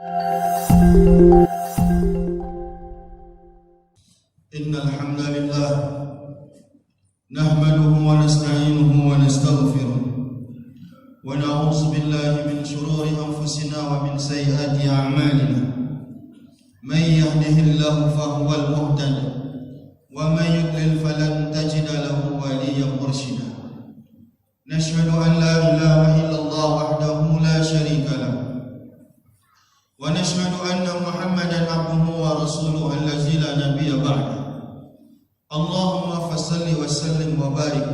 Innal hamdalillah nahmaduhu wa nasta'inuhu wa nastaghfiruh wa na'udzu billahi min shururi anfusina wa min sayyiati a'malina. May yahdihillahu fahuwal muhtadi wa may yudlil falan tajida lahu waliyyan mursyida. Nashhadu an la ilaha illallah wahdahu la syarika lahu wa nashhadu anna Muhammadan abduhu wa rasuluhu allazi la nabiyya ba'da. Allahumma fassalli wa sallim wa barik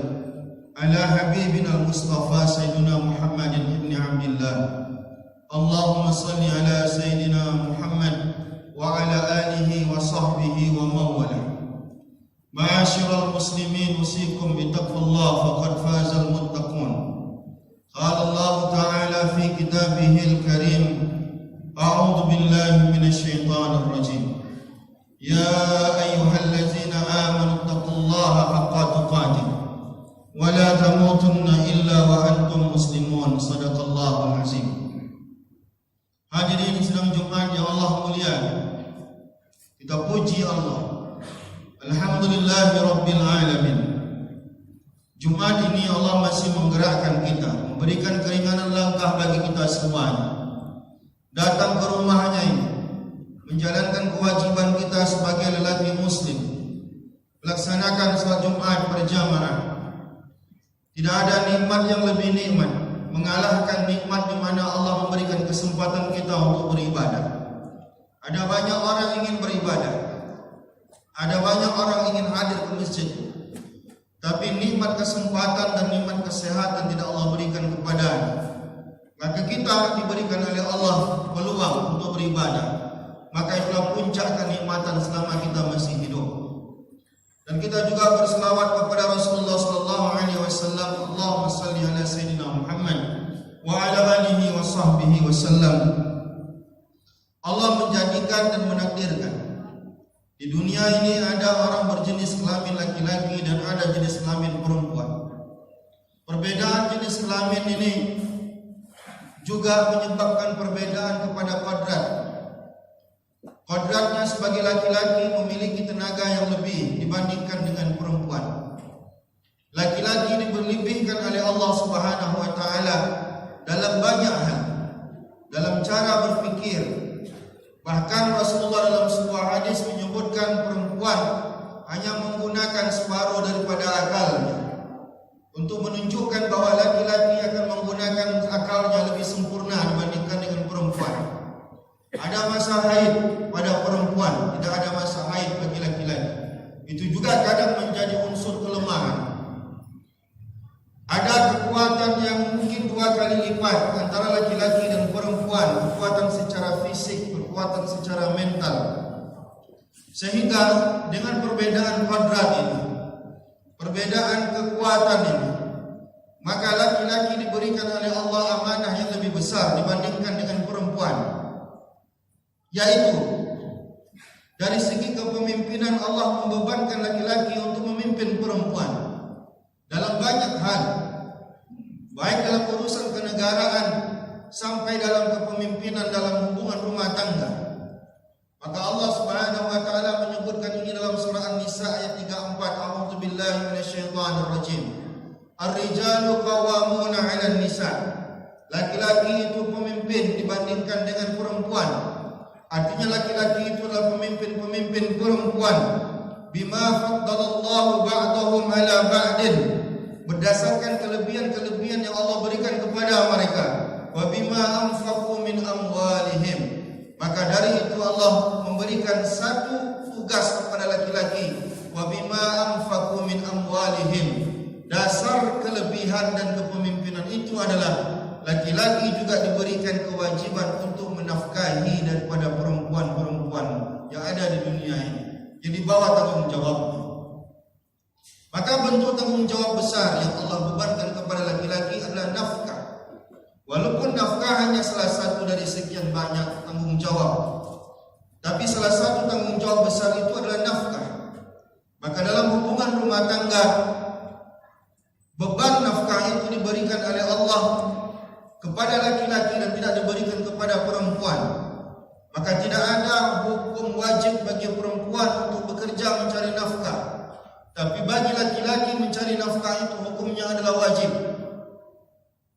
ala habibina al-Mustafa sayyidina Muhammadin ibn Abdillah. Allahumma salli ala sayyidina Muhammad wa ala alihi wa sahbihi wa mawala. Ma'asyiral muslimin, usikum bi taqwallah faqad fazal muttaqun. Qala Allah ta'ala fi kitabihil karim, a'udzu billahi minasy syaithanir rajim. Ya ayyuhallazina amanu taqullaha haqqa tuqatih wa la tamutunna illa wa antum muslimun. Shadaqallahul azim. Hadirin sidang Jumat yang Allah muliakan, kita puji Allah. Alhamdulillahi rabbil alamin. Jumat ini Allah masih menggerakkan kita, memberikan keringanan langkah bagi kita semuanya. Datang ke rumahnya ini, menjalankan kewajiban kita sebagai lelaki muslim, melaksanakan salat Jumat berjamaah. Tidak ada nikmat yang lebih nikmat mengalahkan nikmat di mana Allah memberikan kesempatan kita untuk beribadah. Ada banyak orang ingin beribadah, ada banyak orang ingin hadir ke masjid, tapi nikmat kesempatan dan nikmat kesehatan tidak Allah berikan kepadanya. Maka kita diberikan oleh Allah peluang untuk beribadah. Maka itulah puncak kenikmatan selama kita masih hidup. Dan kita juga berselawat kepada Rasulullah sallallahu alaihi wasallam. Allahumma shalli ala sayyidina Muhammad wa ala alihi wa sahbihi wasallam. Allah menjadikan dan menakdirkan di dunia ini ada orang berjenis kelamin laki-laki dan ada jenis kelamin perempuan. Perbedaan jenis kelamin ini juga menyebabkan perbedaan kepada kodrat. Kodratnya sebagai laki-laki memiliki tenaga yang lebih dibandingkan dengan perempuan. Laki-laki diberlebihkan oleh Allah Subhanahu wa taala dalam banyak hal, dalam cara berfikir. Bahkan Rasulullah dalam sebuah hadis menyebutkan perempuan hanya menggunakan separuh daripada akalnya, untuk menunjukkan bahwa laki-laki akan menggunakan akalnya lebih sempurna dibandingkan dengan perempuan. Ada masa haid pada perempuan, tidak ada masa haid bagi laki-laki. Itu juga kadang menjadi unsur kelemahan. Ada kekuatan yang mungkin 2 kali lipat antara laki-laki dan perempuan, kekuatan secara fisik, kekuatan secara mental. Sehingga dengan perbedaan kodrat ini, perbedaan kekuatan ini, maka laki-laki diberikan oleh Allah amanah yang lebih besar dibandingkan dengan perempuan, yaitu dari segi kepemimpinan Allah membebankan laki-laki untuk memimpin perempuan dalam banyak hal, baik dalam urusan kenegaraan sampai dalam kepemimpinan dalam hubungan rumah tangga. Maka Allah Subhanahu wa taala menyebutkan ini dalam surah An-Nisa ayat 34. A'udzu billahi minasyaitonir rajim. Ar-rijalu qawwamuna 'alan nisa. Laki-laki itu pemimpin dibandingkan dengan perempuan. Artinya laki-laki itu adalah pemimpin-pemimpin perempuan. Bima faddalallahu ba'dahum 'ala ba'din. Berdasarkan kelebihan-kelebihan yang Allah berikan kepada mereka. Wa bima anfaqu min amwalihim. Maka dari itu Allah memberikan satu tugas kepada laki-laki. Wa bima anfaqu min amwalihim. Dasar kelebihan dan kepemimpinan itu adalah laki-laki juga diberikan kewajiban untuk menafkahi daripada perempuan-perempuan yang ada di dunia ini, yang dibawa tanggung jawabnya. Maka bentuk tanggung jawab besar yang Allah bebankan kepada laki-laki adalah nafkah. Walaupun nafkah hanya salah satu dari sekian banyak tanggung jawab, tapi salah satu tanggung jawab besar itu adalah nafkah. Maka dalam hubungan rumah tangga, beban nafkah itu diberikan oleh Allah kepada laki-laki dan tidak diberikan kepada perempuan. Maka tidak ada hukum wajib bagi perempuan untuk bekerja mencari nafkah. Tapi bagi laki-laki mencari nafkah itu hukumnya adalah wajib.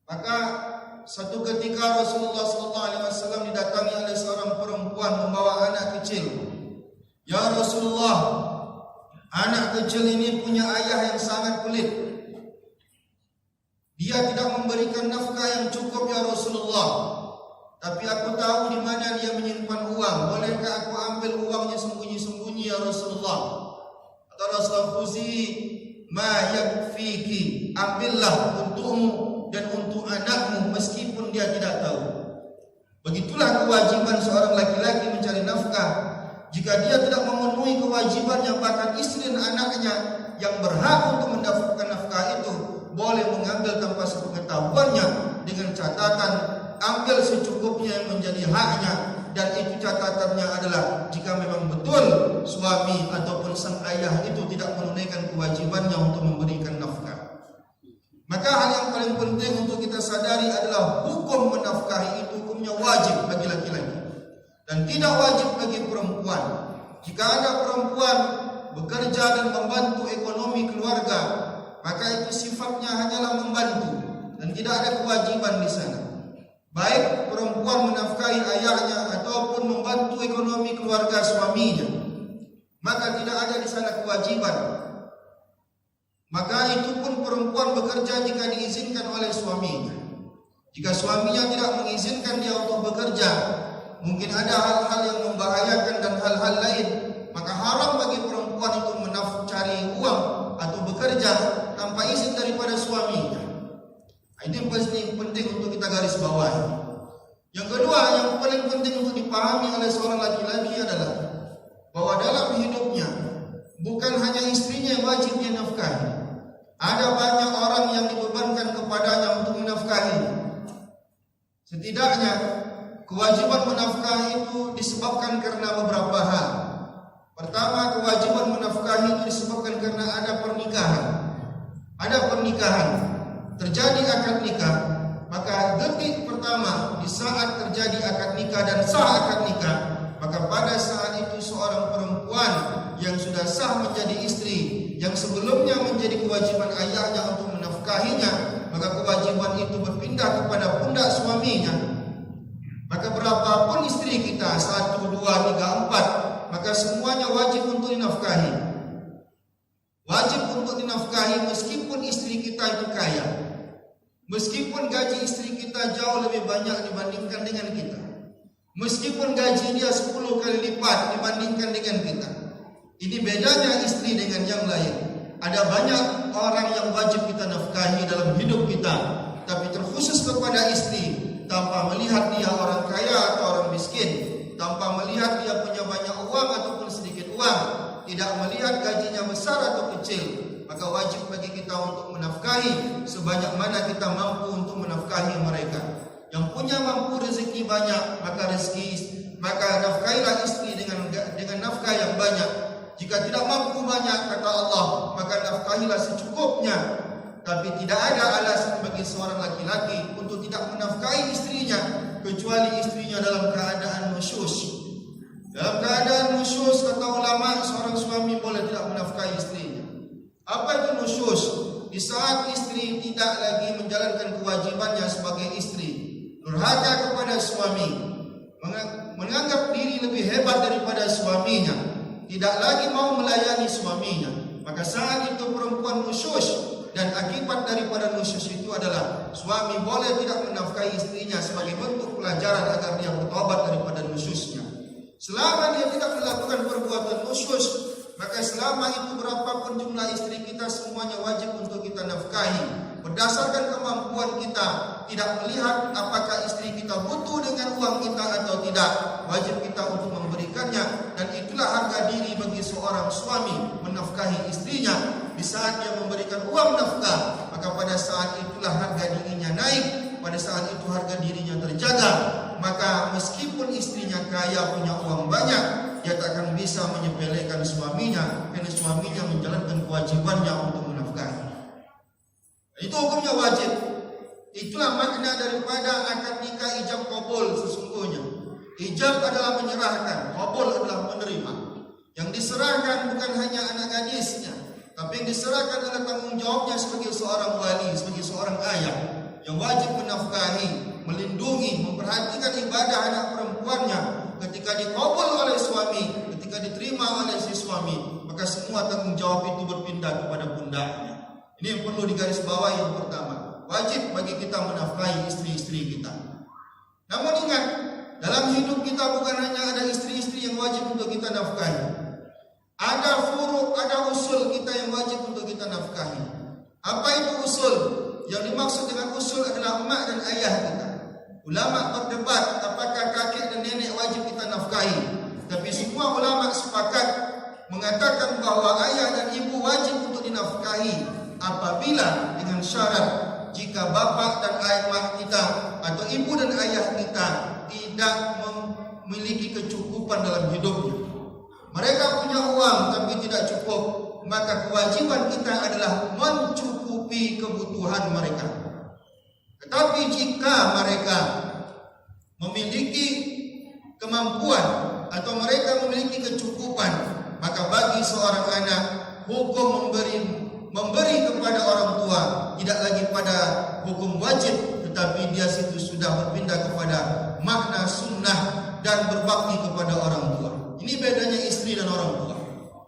Maka satu ketika Rasulullah SAW didatangi oleh seorang perempuan membawa anak kecil. Ya Rasulullah, anak kecil ini punya ayah yang sangat pelit. Dia tidak memberikan nafkah yang cukup ya Rasulullah. Tapi aku tahu di mana dia menyimpan uang. Bolehkah aku ambil uangnya sembunyi-sembunyi ya Rasulullah? Kata Rasulullah, "Khuzi ma yakfiki." Ambillah untukmu dan untuk anakmu meskipun dia tidak tahu. Begitulah kewajiban seorang laki-laki mencari nafkah. Jika dia tidak memenuhi kewajibannya, bahkan istri dan anaknya yang berhak untuk mendapatkan nafkah itu boleh mengambil tanpa sepengetahuannya dengan catatan ambil secukupnya yang menjadi haknya, dan itu catatannya adalah jika memang betul suami ataupun sang ayah itu tidak menunaikan kewajibannya untuk memberikan nafkah. Maka hal yang paling penting untuk kita sadari adalah hukum menafkahi itu hukumnya wajib bagi laki-laki dan tidak wajib bagi perempuan. Jika ada perempuan bekerja dan membantu ekonomi keluarga, maka itu sifatnya hanyalah membantu dan tidak ada kewajiban di sana. Baik perempuan menafkahi ayahnya ataupun membantu ekonomi keluarga suaminya, maka tidak ada di sana kewajiban. Maka itu pun perempuan bekerja jika diizinkan oleh suaminya. Jika suaminya tidak mengizinkan dia untuk bekerja, mungkin ada hal-hal yang membahayakan dan hal-hal lain, maka haram bagi perempuan itu mencari uang atau bekerja tanpa izin daripada suaminya. Ini yang penting untuk kita garis bawahi. Yang kedua, yang paling penting untuk dipahami oleh seorang laki-laki adalah bahwa dalam hidupnya bukan hanya istrinya yang wajib dia nafkahi. Ada banyak orang yang dibebankan kepadanya untuk menafkahi. Setidaknya kewajiban menafkahi itu disebabkan karena beberapa hal. Pertama, kewajiban menafkahi itu disebabkan karena ada pernikahan. Ada pernikahan, terjadi akad nikah, maka detik pertama di saat terjadi akad nikah dan sah akad nikah, maka pada saat itu seorang perempuan yang sudah sah menjadi istri, yang sebelumnya menjadi kewajiban ayahnya untuk menafkahinya, maka kewajiban itu berpindah kepada pundak suaminya. Maka berapapun istri kita, 1, 2, 3, 4, maka semuanya wajib untuk dinafkahi. Wajib untuk dinafkahi meskipun istri kita itu kaya, meskipun gaji istri kita jauh lebih banyak dibandingkan dengan kita, meskipun gaji dia 10 kali lipat dibandingkan dengan kita. Ini bedanya istri dengan yang lain. Ada banyak orang yang wajib kita nafkahi dalam hidup kita, tapi terkhusus kepada istri, tanpa melihat dia orang kaya atau orang miskin, tanpa melihat dia punya banyak uang ataupun sedikit uang, tidak melihat gajinya besar atau kecil, maka wajib bagi kita untuk menafkahi sebanyak mana kita mampu untuk menafkahi mereka. Yang punya mampu rezeki banyak, maka nafkahilah istri dengan nafkah yang banyak. Jika tidak mampu banyak, kata Allah, maka nafkahilah secukupnya. Tapi tidak ada alasan bagi seorang laki-laki untuk tidak menafkahi istrinya kecuali istrinya dalam keadaan nusyus. Dalam keadaan nusyus, kata ulama, seorang suami boleh tidak menafkahi istrinya. Apa itu nusyus? Di saat istri tidak lagi menjalankan kewajibannya sebagai istri, durhaka kepada suami, menganggap diri lebih hebat daripada suaminya, tidak lagi mau melayani suaminya, maka saat itu perempuan nusyus. Dan akibat daripada nusyus itu adalah suami boleh tidak menafkahi istrinya sebagai bentuk pelajaran agar dia bertobat daripada nusyusnya. Selama dia tidak melakukan perbuatan nusyus, maka selama itu berapapun jumlah istri kita, semuanya wajib untuk kita nafkahi berdasarkan kemampuan kita, tidak melihat apakah istri kita butuh dengan uang kita atau tidak. Wajib kita untuk memberikannya, dan itulah harga diri bagi seorang suami menafkahi istrinya. Di saat dia memberikan uang nafkah, maka pada saat itulah harga dirinya naik, pada saat itu harga dirinya terjaga. Maka meskipun istrinya kaya, punya uang banyak, dia tak akan bisa menyepelekan suaminya, karena suaminya menjalankan kewajibannya untuk menafkahi. Itu hukumnya wajib. Itulah makna daripada akad nikah ijab qabul sesungguhnya. Ijab Ijab adalah menyerahkan, qabul adalah menerima. Yang diserahkan bukan hanya anak gadisnya, tapi yang diserahkan adalah tanggung jawabnya sebagai seorang wali, sebagai seorang ayah yang wajib menafkahi, melindungi, memperhatikan ibadah anak perempuannya. Ketika dikabul oleh suami, ketika diterima oleh si suami, maka semua tanggung jawab itu berpindah kepada pundaknya. Ini yang perlu digarisbawahi. Yang pertama, wajib bagi kita menafkahi istri-istri kita. Namun ingat, dalam hidup kita bukan hanya ada istri-istri yang wajib untuk kita nafkahi. Ada furuk, ada usul kita yang wajib untuk kita nafkahi. Apa itu usul? Yang dimaksud dengan usul adalah emak dan ayah kita. Ulama berdebat apakah kakek dan nenek wajib kita nafkahi. Tapi semua ulama sepakat mengatakan bahwa ayah dan ibu wajib untuk dinafkahi apabila dengan syarat jika bapak dan ayah kita atau ibu dan ayah kita tidak memiliki kecukupan dalam hidupnya. Mereka punya uang tapi tidak cukup, maka kewajiban kita adalah mencukupi kebutuhan mereka. Tetapi jika mereka memiliki kemampuan atau mereka memiliki kecukupan, maka bagi seorang anak hukum memberi kepada orang tua tidak lagi pada hukum wajib, tetapi dia situ sudah berpindah kepada makna sunnah dan berbakti kepada orang tua. Ini bedanya istri dan orang tua.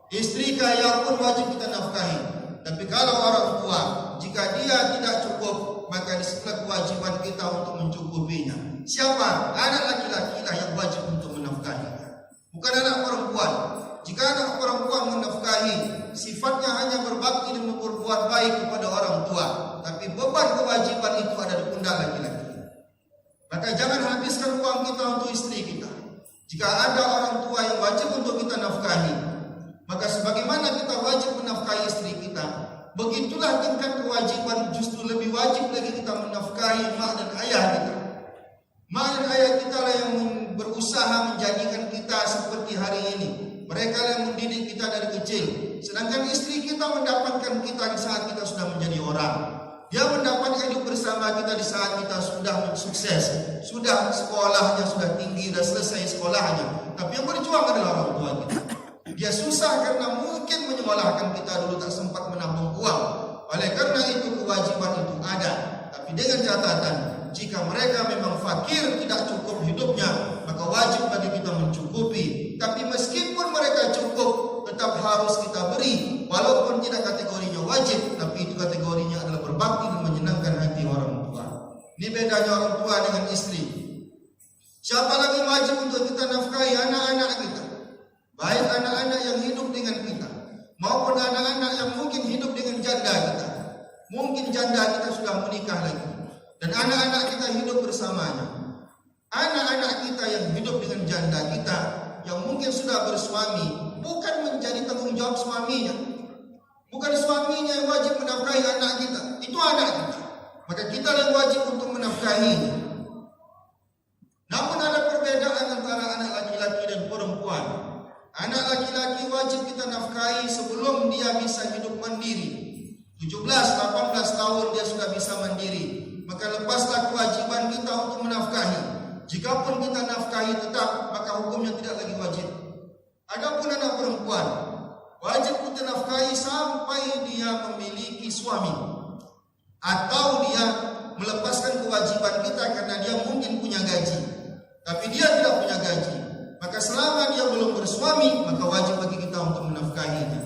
Istri kaya pun wajib kita nafkahi, tapi kalau orang tua, jika dia tidak cukup, maka disitulah kewajiban kita untuk mencukupinya. Siapa? Anak laki-laki lah yang wajib untuk menafkahi, bukan anak perempuan. Jika anak perempuan menafkahi, sifatnya hanya berbakti dan berbuat baik kepada orang tua, tapi beban kewajiban itu ada di pundak laki-laki. Maka jangan habiskan uang kita untuk istri kita. Jika ada orang tua yang wajib untuk kita nafkahi, maka sebagaimana kita wajib menafkahi istri kita, begitulah tingkat kewajiban, justru lebih wajib lagi kita menafkahi mak dan ayah kita. Mak dan ayah kita lah yang berusaha menjadikan kita seperti hari ini. Mereka yang mendidik kita dari kecil. Sedangkan istri kita mendapatkan kita di saat kita sudah menjadi orang. Dia mendapatkan hidup bersama kita di saat kita sudah sukses, sudah sekolahnya sudah tinggi, sudah selesai sekolahnya. Tapi yang berjuang adalah orang tua kita. Dia susah karena mungkin menyekolahkan kita dulu tak sempat menabung uang. Oleh karena itu kewajiban itu ada. Tapi dengan catatan, jika mereka memang fakir, tidak cukup hidupnya, maka wajib bagi kita mencukupi. Tapi meskipun mereka cukup, tetap harus kita beri. Walaupun tidak kategorinya wajib, tapi itu kategorinya adalah berbakti dan menyenangkan hati orang tua. Ini bedanya orang tua dengan istri. Siapa lagi wajib untuk kita nafkahi? Anak-anak kita. Baik anak-anak yang hidup dengan kita, maupun anak-anak yang mungkin hidup dengan janda kita. Mungkin janda kita sudah menikah lagi, dan anak-anak kita hidup bersamanya. Anak-anak kita yang hidup dengan janda kita, yang mungkin sudah bersuami, bukan menjadi tanggung jawab suaminya. Bukan suaminya yang wajib menafkahi anak kita, itu anak kita. Maka kita yang wajib untuk menafkahinya. Namun ada perbedaan antara anak laki-laki dan perempuan. Anak laki-laki wajib kita nafkahi sebelum dia bisa hidup mandiri. 17-18 tahun dia sudah bisa mandiri, maka lepaslah kewajiban kita untuk menafkahi. Jikapun kita nafkahi tetap, maka hukumnya tidak lagi wajib. Adapun anak perempuan, wajib kita nafkahi sampai dia memiliki suami, atau dia melepaskan kewajiban kita karena dia mungkin punya gaji, tapi dia tidak punya gaji. Maka selama dia belum bersuami, maka wajib bagi kita untuk menafkahinya.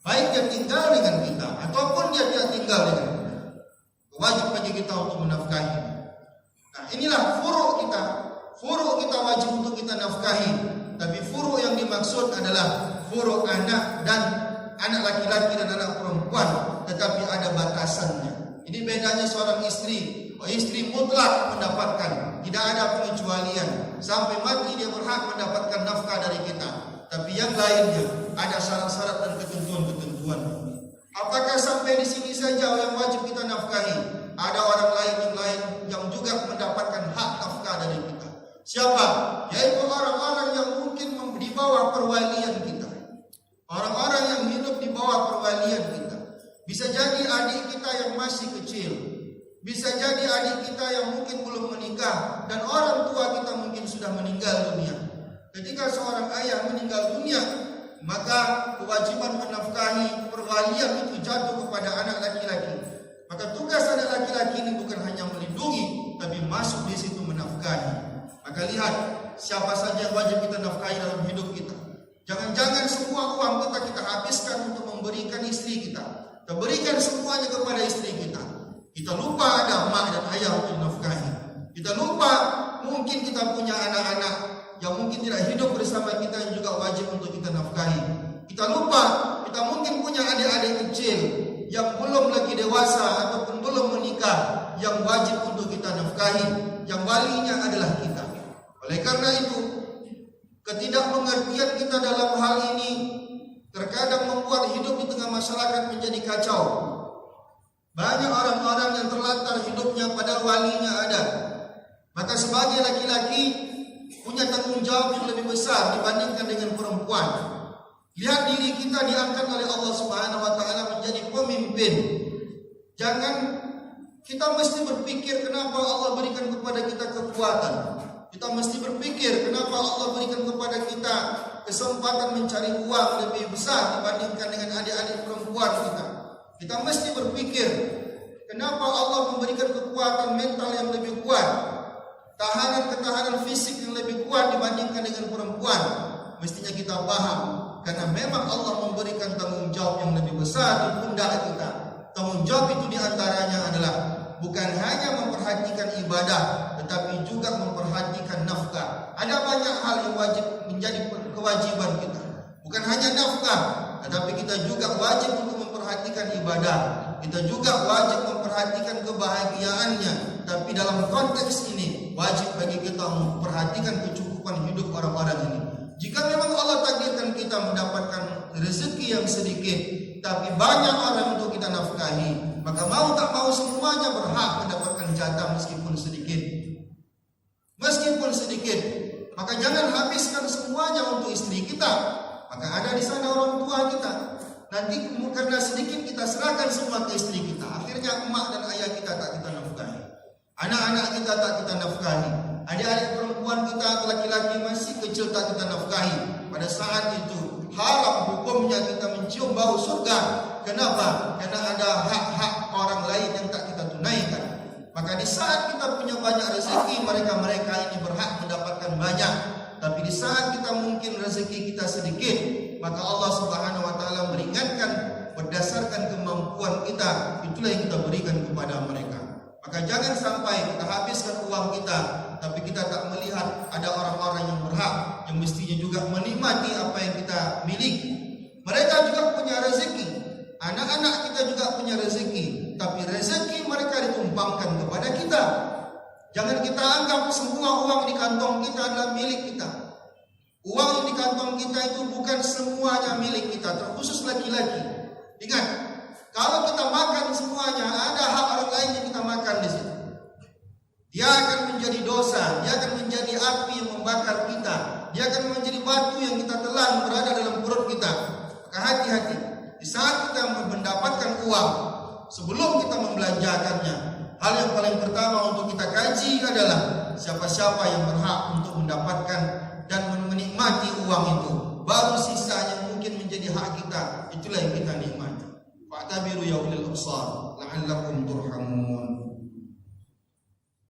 Baik dia tinggal dengan kita ataupun dia tidak tinggal dengan kita, wajib bagi kita untuk menafkahi. Nah, inilah furuk kita. Furuk kita wajib untuk kita nafkahi. Tapi furuk yang dimaksud adalah furuk anak dan anak laki-laki dan anak perempuan, tetapi ada batasannya. Ini bedanya seorang istri. Istri mutlak mendapatkan, tidak ada pengecualian. Sampai mati dia berhak mendapatkan nafkah dari kita. Tapi yang lainnya ada syarat-syarat dan ketentuan-ketentuan. Apakah sampai di sini saja yang wajib kita nafkahi? Ada orang lain yang juga mendapatkan hak nafkah dari kita. Siapa? Yaitu orang-orang yang mungkin di bawah perwalian kita. Orang-orang yang hidup di bawah perwalian kita. Bisa jadi adik kita yang masih kecil. Bisa jadi adik kita yang mungkin belum menikah. Dan orang tua kita mungkin sudah meninggal dunia. Ketika seorang ayah meninggal dunia, maka kewajiban menafkahi perwalian itu jatuh kepada anak laki-laki. Maka tugas anak laki-laki ini bukan hanya melindungi, tapi masuk di situ menafkahi. Maka lihat siapa saja yang wajib kita nafkahi dalam hidup kita. Jangan-jangan semua uang kita habiskan untuk memberikan istri kita. Kita berikan semuanya kepada istri kita. Kita lupa ada mak dan ayah untuk dinafkahi. Kita lupa mungkin kita punya anak-anak yang mungkin tidak hidup bersama kita yang juga wajib untuk kita nafkahi. Kita lupa kita mungkin punya adik-adik kecil yang belum lagi dewasa ataupun belum menikah yang wajib untuk kita nafkahi, yang walinya adalah kita. Oleh karena itu, ketidakmengertian kita dalam hal ini terkadang membuat hidup di tengah masyarakat menjadi kacau. Banyak orang-orang yang terlantar hidupnya padahal walinya ada. Maka sebagai laki-laki punya tanggung jawab yang lebih besar dibandingkan dengan perempuan. Lihat diri kita diangkat oleh Allah Subhanahu wa taala menjadi pemimpin. Jangan kita mesti berpikir kenapa Allah berikan kepada kita kekuatan. Kita mesti berpikir kenapa Allah berikan kepada kita kesempatan mencari uang lebih besar dibandingkan dengan adik-adik perempuan kita. Kita mesti berpikir kenapa Allah memberikan kekuatan mental yang lebih kuat, ketahanan fisik yang lebih kuat dibandingkan dengan perempuan. Mestinya kita paham, karena memang Allah memberikan tanggung jawab yang lebih besar di pundak kita. Tanggung jawab itu diantaranya adalah bukan hanya memperhatikan ibadah, tetapi juga memperhatikan nafkah. Ada banyak hal yang wajib menjadi kewajiban kita. Bukan hanya nafkah, tetapi kita juga wajib untuk memperhatikan ibadah. Kita juga wajib memperhatikan kebahagiaannya. Tapi dalam konteks ini wajib bagi kita memperhatikan kecukupan hidup orang-orang ini. Jika memang Allah takdirkan kita mendapatkan rezeki yang sedikit, tapi banyak orang untuk kita nafkahi, maka mau tak mau semuanya berhak mendapatkan jatah meskipun sedikit. Meskipun sedikit, maka jangan habiskan semuanya untuk istri kita. Maka ada di sana orang tua kita. Nanti karena sedikit kita serahkan semua ke istri kita. Akhirnya emak dan ayah kita tak kita nafkahi. Anak-anak kita tak kita nafkahi. Adik-adik perempuan kita atau laki-laki masih kecil tak kita nafkahi. Pada saat itu haram hukumnya kita mencium bau surga. Kenapa? Karena ada hak-hak orang lain yang tak kita tunaikan. Maka di saat kita punya banyak rezeki, mereka-mereka ini berhak mendapatkan banyak. Tapi di saat kita mungkin rezeki kita sedikit, maka Allah Subhanahu wa taala meringankan berdasarkan kemampuan kita. Itulah yang kita berikan kepada mereka. Maka jangan sampai kita habiskan uang kita, tapi kita tak melihat ada orang-orang yang berhak, yang mestinya juga menikmati apa yang kita miliki. Mereka juga punya rezeki, anak-anak kita juga punya rezeki, tapi rezeki mereka ditumpangkan kepada kita. Jangan kita anggap semua uang di kantong kita adalah milik kita. Uang yang di kantong kita itu bukan semuanya milik kita, terkhusus laki-laki. Ingat, kalau kita makan semuanya, ada hak orang lain yang kita makan di situ. Dia akan menjadi dosa, dia akan menjadi api yang membakar kita, dia akan menjadi batu yang kita telan berada dalam perut kita. Maka hati-hati, di saat kita mendapatkan uang, sebelum kita membelanjakannya, hal yang paling pertama untuk kita kaji adalah siapa-siapa yang berhak untuk mendapatkan dan menikmati uang itu. Baru sisa yang mungkin menjadi hak kita, itulah yang kita nikmati. Fa'tabiru ya ulil absar la'allakum turhamun.